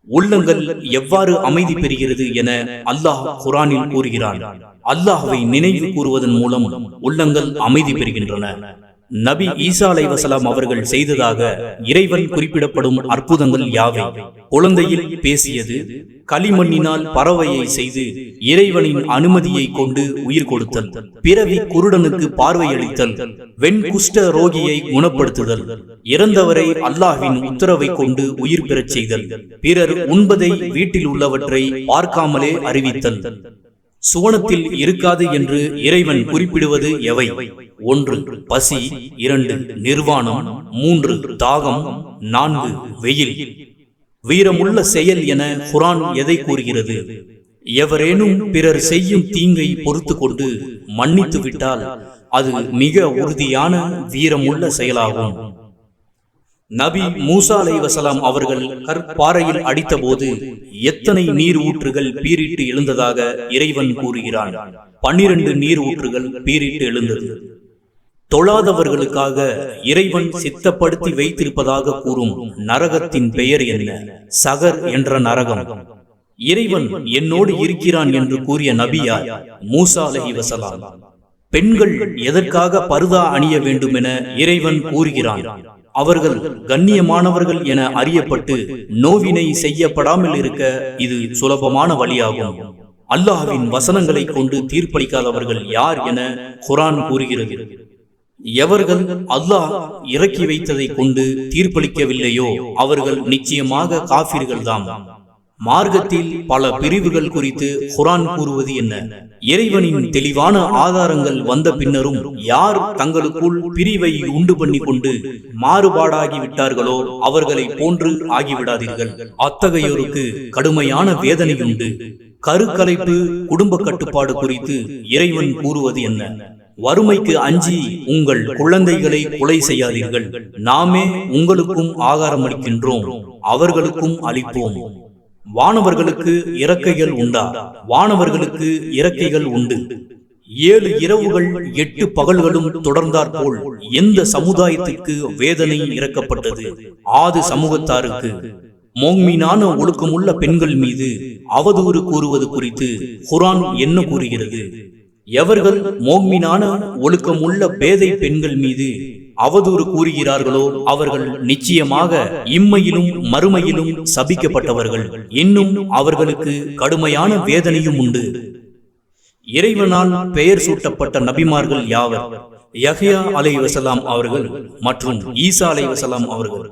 உள்ளங்கள் எவ்வாறு அமைதி பெறுகிறது என அல்லாஹ் குர்ஆனில் கூறுகிறான். அல்லாஹ்வை நினைவு கூறுவதன் மூலம் உள்ளங்கள் அமைதி பெறுகின்றன. நபி ஈசா அலைஹிஸ்ஸலாம் அவர்கள் செய்ததாக இறைவன் குறிப்பிடப்படும் அற்புதங்கள் யாவை? குழந்தையில் பேசியது, களிமண்ணினால் பறவையை செய்து இறைவனின் அனுமதியை கொண்டு உயிர் கொடுத்தல், பிறவி குருடனுக்கு பார்வையளித்தல், வெண்குஷ்ட ரோகியை குணப்படுத்துதல், இறந்தவரை அல்லாஹ்வின் உத்தரவை கொண்டு உயிர் பெறச் செய்தல், பிறர் உண்பதை வீட்டில் உள்ளவற்றை பார்க்காமலே அறிவித்தல். சுவனத்தில் இருக்காது என்று இறைவன் குறிப்பிடுவது எவை? 1 பசி, 2 நிர்வாணம், 3 தாகம், 4 வெயில். வீரமுள்ள செயல் என குர்ஆன் எதை கூறுகிறது? எவரேனும் பிறர் செய்யும் தீங்கை பொறுத்து கொண்டு மன்னித்து விட்டால் அது மிக உறுதியான வீரமுள்ள செயலாகும். நபி மூசா அலைஹிஸ்ஸலாம் அவர்கள் கற்பாறையில் அடித்தபோது எத்தனை நீர் ஊற்றுகள் பீரிட்டு எழுந்ததாக இறைவன் கூறுகிறான். 12 நீர் ஊற்றுகள் பீரிட்டு எழுந்தது. தொழாதவர்களுக்காக இறைவன் சித்தப்படுத்தி வைத்திருப்பதாக கூறும் நரகத்தின் பெயர் என்ன? சகர் என்ற நரகம். இறைவன் என்னோடு இருக்கிறான் என்று கூறிய நபியார் மூசா அலைஹிஸ்ஸலாம். பெண்கள் எதற்காக பர்தா அணிய வேண்டும் என இறைவன் கூறுகிறான். அவர்கள் கண்ணியமானவர்கள் என அறியப்பட்டு நோவினை செய்யப்படாமல் இருக்க இது சுலபமான வழியாகும். அல்லாஹ்வின் வசனங்களை கொண்டு தீர்ப்பளிக்காதவர்கள் யார் என குர்ஆன் கூறுகிறது. எவர்கள் அல்லாஹ் இறக்கி வைத்ததை கொண்டு தீர்ப்பளிக்கவில்லையோ அவர்கள் நிச்சயமாக காஃபிர்கள்தாம். மார்க்கத்தில் பல பிரிவுகள் குறித்து குர்ஆன் கூறுவது என்ன? இறைவனின் தெளிவான ஆதாரங்கள் வந்த பின்னரும் யார் தங்களுக்குள் பிரிவை உண்டு பண்ணி கொண்டு மாறுபாடாகி விட்டார்களோ அவர்களை போன்று ஆகிவிடாதீர்கள். அத்தகையோருக்கு கடுமையான வேதனை உண்டு. கருக்கலைப்பு, குடும்ப கட்டுப்பாடு குறித்து இறைவன் கூறுவது என்ன? வறுமைக்கு அஞ்சி உங்கள் குழந்தைகளை கொலை செய்யாதீர்கள். நாமே உங்களுக்கும் ஆகாரம் அளிக்கின்றோம், அவர்களுக்கும் அளிப்போம். வானவர்களுக்கு இறக்கைகள் உண்டா? வானவர்களுக்கு இறக்கைகள் உண்டு. 7 இரவுகள் 8 பகல்களும் தொடர்ந்தாற்போல் எந்த சமுதாயத்திற்கு வேதனை இறக்கப்பட்டது? ஆது சமூகத்தாருக்கு. மோக்மீனான ஒழுக்கமுள்ள பெண்கள் மீது அவதூறு கூறுவது குறித்து குர்ஆன் என்ன கூறுகிறது? எவர்கள் மோக்மீனான ஒழுக்கமுள்ள பேதை பெண்கள் மீது அவதூறு கூறுகிறார்களோ அவர்கள் நிச்சயமாக இம்மையிலும் மறுமையிலும் சபிக்கப்பட்டவர்கள். இன்னும் அவர்களுக்கு கடுமையான வேதனையும் உண்டு. இறைவனால் பெயர் சூட்டப்பட்ட நபிமார்கள் யாவர்? யஹ்யா அலைஹிஸ்ஸலாம் அவர்கள் மற்றும் ஈசா அலைஹிஸ்ஸலாம் அவர்கள்.